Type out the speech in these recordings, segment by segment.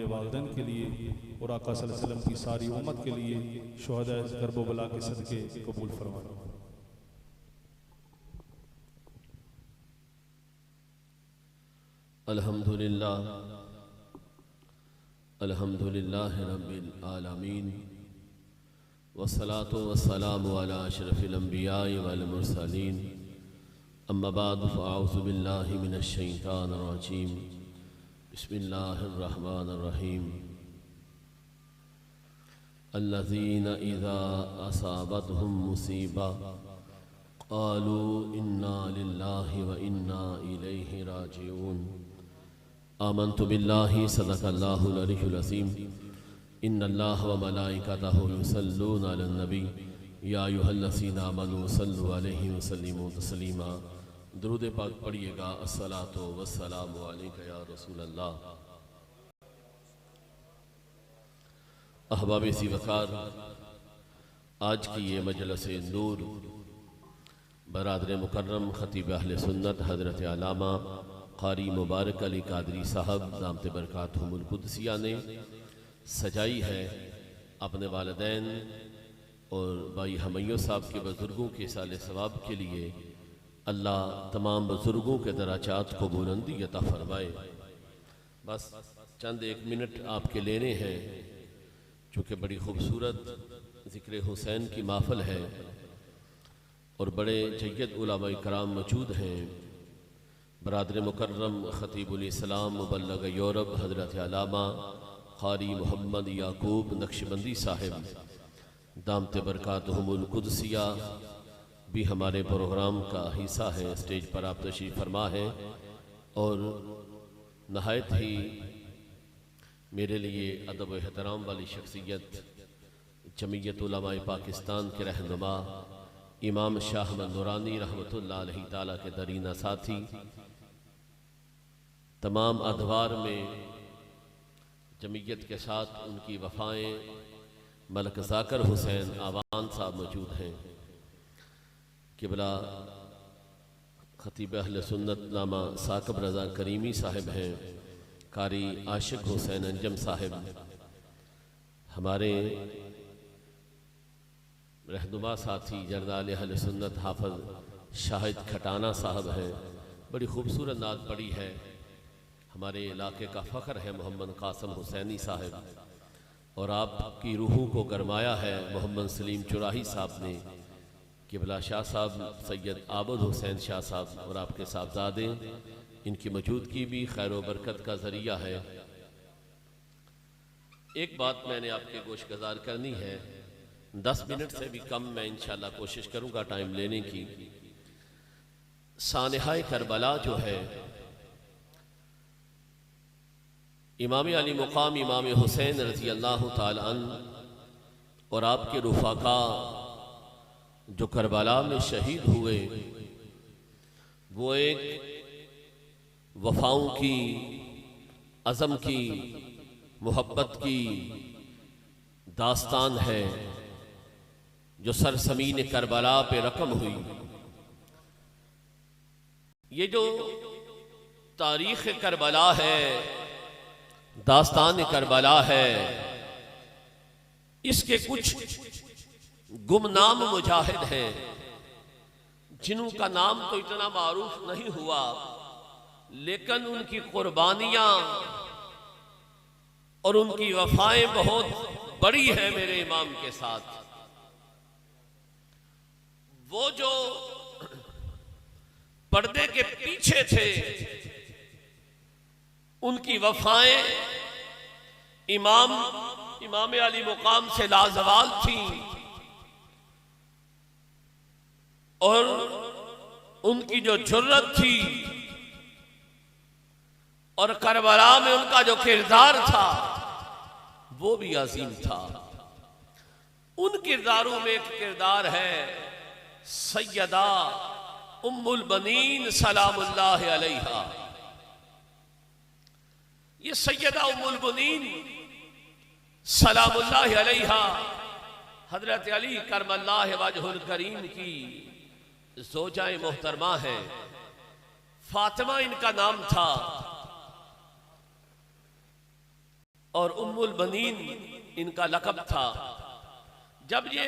हमारे वालिदैन के लिए और आका सल्लल्लाहु अलैहि वसल्लम की सारी उम्मत के लिए शुहदा कर्ब बला के सदके कबूल फरमाए। अल्हम्दुलिल्लाह अल्हम्दुलिल्लाह रब्बिल आलमीन वस्सलातु वस्सलामु अला अशरफिल अंबियाइ वल मुरसलीन अम्मा बाद फ़अऊज़ु बिल्लाहि मिनश शैतानिर रजीम बिस्मिल्लाहिर रहमानिर रहीम अल्लज़ीना इज़ा असाबतहुम मुसीबा क़ालू इन्ना लिल्लाहि व इन्ना इलैहि राजिऊन आमन्तु बिल्लाहि सदक़ल्लाहुल अलीयुल अज़ीम इन्नल्लाह व मलाइकतहु युसल्लूना अलन नबी या अय्युहल्लज़ीना आमनू सल्लु अलैहि व सल्लिमू तस्लीमा। दुरूद पाक पढ़िएगा। अस्सलातु वस्सलामु अलैका या रसूलल्लाह। अहबाब सी वक़ार, आज की ये मजलिस नूर बरादर मुकर्रम खतीब अहले सुन्नत हज़रत अल्लामा क़ारी मुबारक अली कादरी साहब दामत बरकातहुमुल क़ुद्सिया ने सजाई है। अपने वालिदैन और भाई हमैयो साहब के बुज़ुर्गों के साले सवाब के लिए अल्लाह तमाम बुज़ुर्गों के दराजात को बुलंदी अता फरमाए। बस चंद एक मिनट आपके लेने हैं, चूँकि बड़ी खूबसूरत ज़िक्र हुसैन की महफ़िल है और बड़े जय्यद उलमा कराम मौजूद हैं। बरादर मुकर्रम ख़तीबुल इस्लाम मुबल्लग यूरोप हज़रत अल्लामा क़ारी मोहम्मद याकूब नक्शबंदी साहिब दामत बरकातहुमुल क़ुद्सिया भी हमारे प्रोग्राम का हिस्सा है। स्टेज पर आप तशरीफ़ फरमा है और नहायत ही मेरे लिए अदब व एहतराम वाली शख्सियत जमीयत उलमाए पाकिस्तान के रहनुमा इमाम शाह अहमद नूरानी रहमतुल्लाह अलैहि ताला के दरीना साथी, तमाम अदवार में जमीयत के साथ उनकी वफ़ाएँ मलक ज़ाकिर हुसैन आवान साहब मौजूद हैं। किबला खतीब अहले सुन्नत नामा साकिब रज़ा करीमी साहिब हैं। कारी आशिक हुसैन अंजम साहिब हमारे रहनुमा साथी जरदाल अहले सुन्नत हाफ़िज़ शाहिद खटाना साहब हैं। बड़ी खूबसूरत नात पढ़ी है। हमारे इलाके का फ़ख्र है मोहम्मद कासिम हुसैनी साहब, और आपकी रूहों को गरमाया है मोहम्मद सलीम चुराही साहब ने। किबला शाह साहब सैयद आबद हुसैन शाह साहब और आपके साहबजादे, इनकी मौजूदगी भी खैर व बरकत का ज़रिया है। एक बात मैंने आपके गोश गुज़ार करनी है, 10 मिनट से भी कम मैं इंशाअल्लाह कोशिश करूँगा टाइम लेने की। सानिहाए करबला जो है, इमाम अली मुकाम इमाम हुसैन रज़ी अल्लाह ताला अन्हु और आपके रुफ़ाका जो करबला में शहीद हुए, वो एक वफ़ाओं की, अज़म की, मोहब्बत की दास्तान है जो सरज़मीन करबला पे रकम हुई। ये जो तारीख़ करबला है, दास्तान करबला है, इसके कुछ गुमनाम मुजाहिद हैं जिनका नाम तो इतना मारूफ नहीं हुआ, लेकिन उनकी कुर्बानियां और उनकी वफाएं बहुत बड़ी हैं मेरे इमाम के साथ। वो जो पर्दे के पीछे थे, उनकी वफाएं इमाम अली मुकाम से लाजवाल थी, और उनकी जो जुर्रत थी और करबला में उनका जो किरदार था वो भी अजीम था। उन किरदारों में एक किरदार है सैयदा उम्मुल बनीन सलामुल्लाह अलैहा। ये सैयदा उम्मुल बनीन सलामुल्लाह अलैहा हजरत अली करमल्लाह वजहुल करीम की ज़ौजाए मोहतरमा है। फातिमा इनका नाम था, और उम्मुल बनीन इनका लक़ब था। जब ये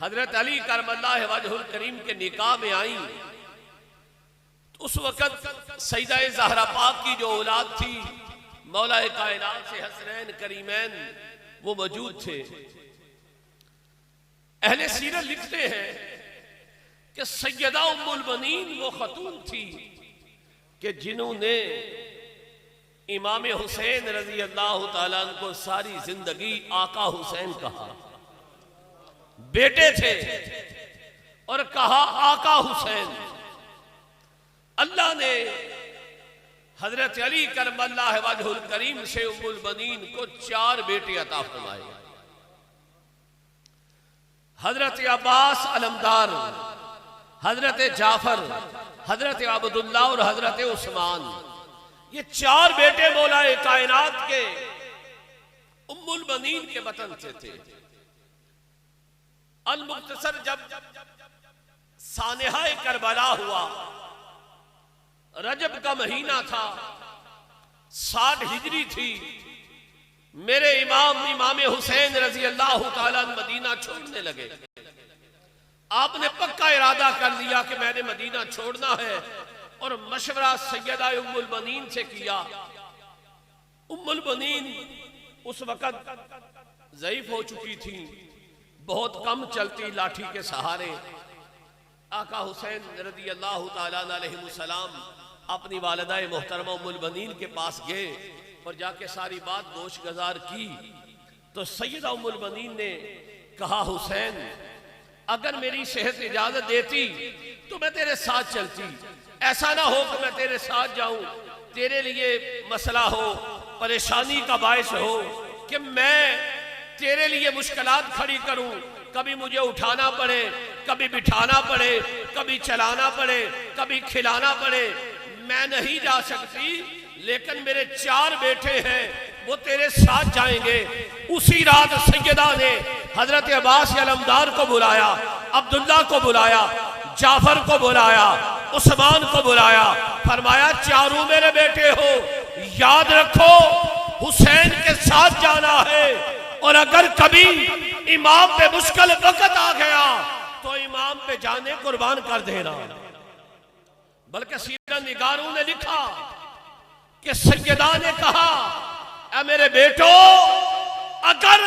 हजरत अली करमल्लाह वजहुल करीम के निकाह में आई तो उस वक़्त सैयदा ज़हरा पाक की जो औलाद थी मौला कायनात से हसनैन करीमैन वो मौजूद थे। अहले सीरत लिखते हैं कि सैयदा उम्मुल बनीन वो खतून थी कि जिन्होंने इमाम हुसैन रजी अल्लाह तआला अन्हु को सारी जिंदगी आका हुसैन कहा। बेटे थे और कहा आका हुसैन। अल्लाह ने हजरत अली करमल्लाह वजहुल करीम से उम्मुल बनीन को 4 बेटे अता फरमाए। हजरत अब्बास अलमदार, हजरत जाफर, हजरत अब्दुल्ला और हजरत उस्मान, ये 4 बेटे मौलाए कायनात के उम्मुल बनीन के वतन से थे। अल मुख्तसर जब सानेहा करबला हुआ, रजब का महीना था, 60 हिजरी थी, मेरे इमाम हुसैन रजी अल्लाह तआला मदीना छोड़ने लगे। आपने पक्का इरादा कर लिया कि मैंने मदीना छोड़ना है और मशवरा सैयदा उम्मुल बनीन से किया। उम्मुल बनीन उस वक़्त ज़ईफ हो चुकी थी, बहुत कम चलती, लाठी के सहारे। आका हुसैन रज़ी अल्लाह तआला अलैहि सलाम अपनी वालिदा मोहतरमा उम्मुल बनीन के पास गए और जाके सारी बात गोश गजार की तो सैयदा उम्मुल बनीन ने कहा, हुसैन अगर मेरी सेहत इजाजत देती तो मैं तेरे साथ चलती। ऐसा ना हो कि मैं तेरे साथ जाऊं, तेरे लिए मसला हो, परेशानी का बायस हो कि मैं तेरे लिए मुश्किलात खड़ी करूं, कभी मुझे उठाना पड़े, कभी बिठाना पड़े, कभी चलाना पड़े, कभी खिलाना पड़े। मैं नहीं जा सकती, लेकिन मेरे 4 बेटे हैं, वो तेरे साथ जाएंगे। उसी रात सैयदा ने हजरत अब्बास अलमदार को बुलाया, अब्दुल्ला को बुलाया, जाफर को बुलाया, उस्मान को बुलाया, फरमाया 4 मेरे बेटे हो, याद रखो हुसैन के साथ जाना है और अगर कभी इमाम पे मुश्किल वक्त आ गया तो इमाम पे जाने कुर्बान कर देना। बल्कि सीरत निगारों ने लिखा कि सैयदा ने कहा, ऐ मेरे बेटो अगर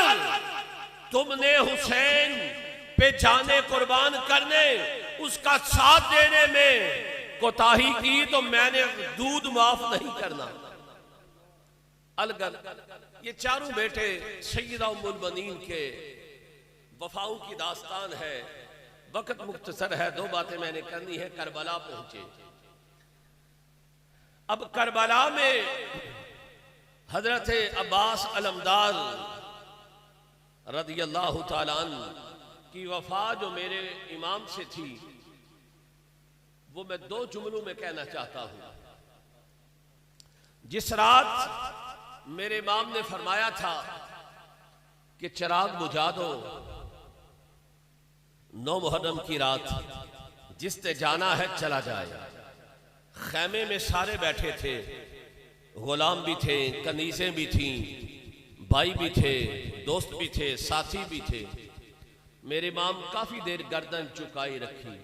तुमने हुसैन पे जाने कुर्बान करने, उसका साथ देने में कोताही की तो मैंने दूध माफ नहीं करना। अलगर ये 4 बेटे सैयदा उम्मुल बनीन के वफाओं की दास्तान है। वक्त मुख्तसर है, 2 बातें मैंने करनी है। करबला पहुंचे। अब करबला में हजरत अब्बास अलमदार रज़ी अल्लाह तआला अन्हु की वफा जो मेरे इमाम से थी, वो मैं 2 जुमलों में कहना चाहता हूं। जिस रात मेरे इमाम ने फरमाया था कि चिराग बुझा दो, 9 मुहर्रम की रात, जिससे जाना है चला जाए। खैमे में सारे बैठे थे, गुलाम भी थे, कनीसें भी थीं, भाई भी थे, दोस्त भी थे, साथी भी थे। मेरे इमाम काफी देर गर्दन झुकाई रखी।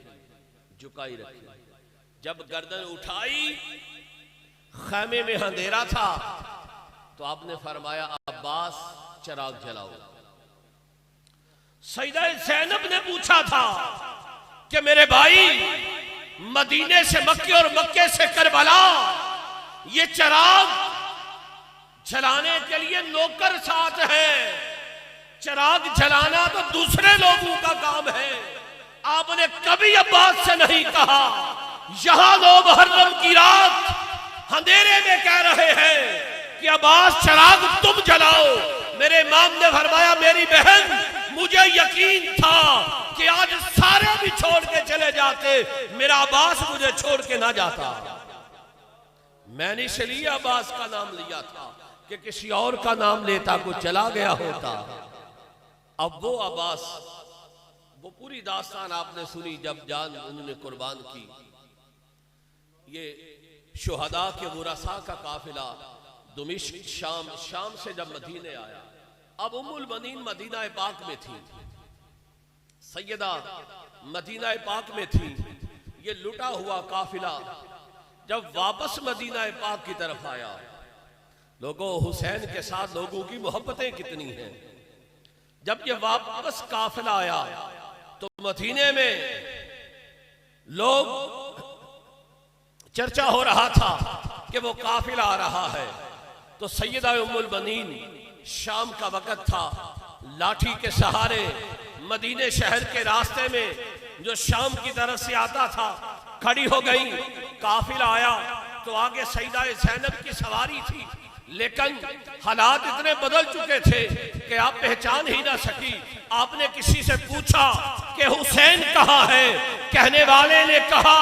जब गर्दन उठाई, खैमे में अंधेरा था, तो आपने फरमाया अब्बास चिराग जलाओ। सैयदा ज़ैनब ने पूछा था कि मेरे भाई मदीने से मक्के और मक्के से करबला, ये चिराग जलाने के लिए नौकर साथ हैं, चिराग जलाना तो दूसरे लोगों का काम है। आपने कभी अब्बास से नहीं कहा, यहां 9 मुहर्रम की रात अंधेरे में कह रहे हैं कि अब्बास चिराग तुम जलाओ। मेरे इमाम ने फरमाया, मेरी बहन मुझे यकीन था कि आज सारे भी छोड़ के चले जाते, मेरा अब्बास मुझे छोड़ के ना जाता। मैंने इसलिए अब्बास का नाम लिया था कि किसी और का नाम लेता को चला गया होता। अब वो अब्बास, वो पूरी दास्तान आपने सुनी जब जान उन्होंने कुर्बान की। ये शुहदा के वरसा का काफिला दुमिश्क शाम से जब मदीने आया, अब उम्मुल बनीन मदीना पाक में थी, सैयदा मदीना पाक में थी। ये लुटा हुआ काफिला जब वापस मदीना पाक की तरफ आया, लोगों हुसैन के साथ लोगों की मोहब्बतें कितनी हैं। जब ये वापस काफिला आया तो मदीने में लोग चर्चा हो रहा था कि वो काफिला आ रहा है। तो सैयदा उम्मुल बनीन, शाम का वक़्त था, लाठी के सहारे मदीने शहर के रास्ते में जो शाम की तरफ से आता था खड़ी हो गई। काफिला आया तो आगे सैयदा ज़ैनब की सवारी थी, लेकिन हालात इतने बदल चुके थे कि आप पहचान ही ना सकी। आपने किसी से पूछा कि हुसैन कहाँ है? कहने वाले ने कहा,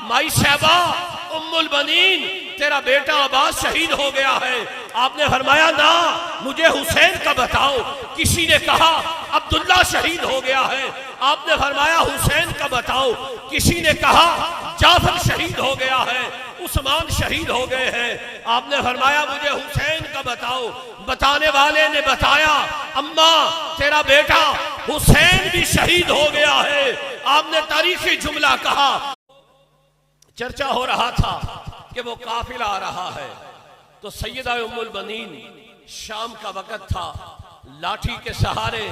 माई साहबा उम्मुल बनीन, तेरा बेटा अब्बास शहीद हो गया है। आपने फरमाया ना, मुझे हुसैन का बताओ। किसी ने कहा अब्दुल्ला शहीद हो गया है। आपने फरमाया हुसैन का बताओ। किसी ने कहा जाफर शहीद हो गया है, उस्मान शहीद हो गए हैं। आपने फरमाया मुझे हुसैन का बताओ। बताने वाले ने बताया, अम्मा तेरा बेटा हुसैन भी शहीद हो गया है। आपने तारीखी जुमला कहा। चर्चा हो रहा था कि वो काफिला आ रहा है। तो सैयदा उम्मुल बनीन, शाम का वक़्त था, लाठी के सहारे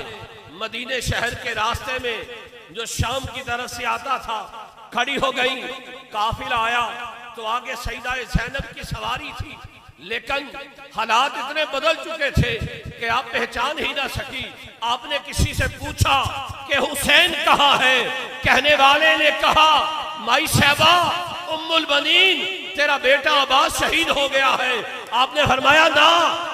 मदीने शहर के रास्ते में जो शाम की तरफ से आता था खड़ी हो गई। काफिला आया तो आगे सैयदा ज़ैनब की सवारी थी, लेकिन हालात इतने बदल चुके थे कि आप पहचान ही ना सकी। आपने किसी से पूछा कि हुसैन कहाँ है? कहने वाले ने कहा, माई साहबा उम्मुल बनीन, तेरा बेटा अब्बास शहीद हो गया है। आपने फरमाया ना,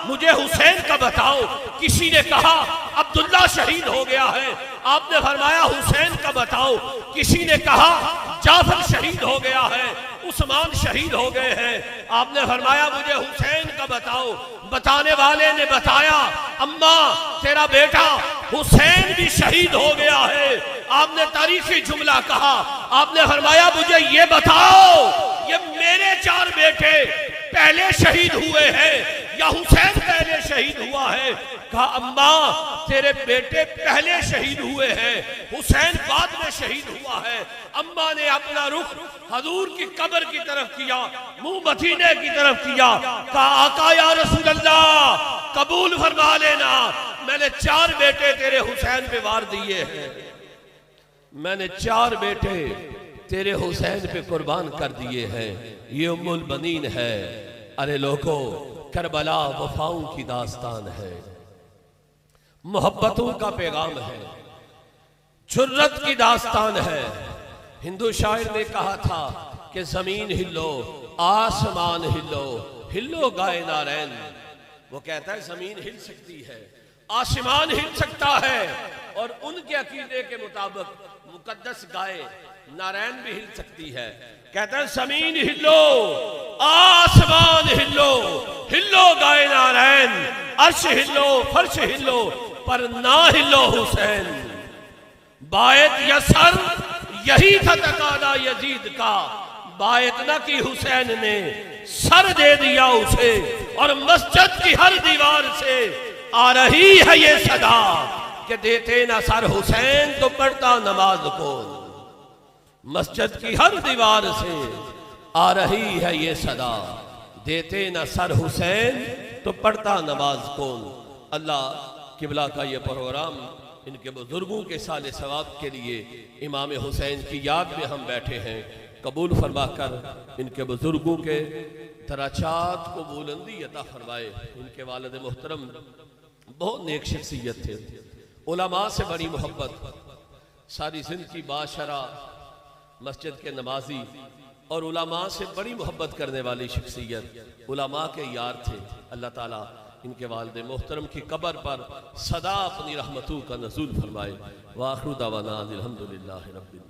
मुझे हुसैन का बताओ। किसी ने कहा अब्दुल्ला शहीद हो गया है। आपने फरमाया हुसैन का बताओ। किसी ने कहा जाफर शहीद हो गया है, उस्मान शहीद हो गए हैं। आपने फरमाया मुझे हुसैन का बताओ। बताने वाले ने बताया, अम्मा तेरा बेटा हुसैन भी शहीद हो गया है। आपने तारीखी जुमला कहा। आपने फरमाया मुझे ये बताओ, ये मेरे 4 बेटे पहले शहीद हुए हैं या हुसैन पहले शहीद हुआ है? कहा अम्मा तेरे बेटे पहले शहीद हुए हैं, हुसैन बाद में शहीद हुआ है। अम्मा ने अपना रुख हजूर की कब्र की तरफ किया, मुंह मदीने की तरफ किया। कहा आका या रसूल अल्लाह, कबूल फरमा लेना, मैंने 4 बेटे तेरे हुसैन पे वार दिए हैं। मैंने 4 बेटे तेरे हुसैन पे कुर्बान कर दिए हैं। ये उम्मुल बनीन है। अरे लोगों, करबला वफाओं की दास्तान है, मोहब्बतों का पैगाम है, जुर्रत की दास्तान है। हिंदू शायर ने कहा था कि जमीन हिलो, आसमान हिलो, हिलो गाए नारैन। वो कहता है जमीन हिल सकती है, आसमान हिल सकता है, और उनके अकीदे के मुताबिक मुकद्दस गाय नारायण भी हिल सकती है। कहता है जमीन हिलो, आसमान हिलो, हिलो गाय नारायण, अर्श हिलो, फर्श हिलो, पर ना हिलो हुसैन। बायत यसर यही था तकादा यजीद का, बायत न की हुसैन ने, सर दे दिया उसे, और मस्जिद की हर दीवार से आ रही है ये सदा कि देते ना सर हुसैन तो पढ़ता नमाज कौन। मस्जिद की हर दीवार से आ रही है ये सदा, देते ना सर हुसैन तो पढ़ता नमाज कौन। अल्लाह किबला का ये प्रोग्राम इनके बुजुर्गों के साले सवाब के लिए इमाम हुसैन की याद में हम बैठे हैं, कबूल फरमा कर इनके बुजुर्गों के दराजात को बुलंदी अता फरमाए। इनके वालिद मोहतरम बहुत नेक शख्सियत थे, उलमा से बड़ी मोहब्बत, सारी जिंदगी बाशरा मस्जिद के नमाजी और उलमा से बड़ी मोहब्बत करने वाली शख्सियत, उलमा के यार थे। अल्लाह ताला इनके वालिद मोहतरम की कब्र पर सदा अपनी रहमतों का नज़ूल फरमाए। वाखिर दावाना अल्हम्दुलिल्लाहि रब्बिल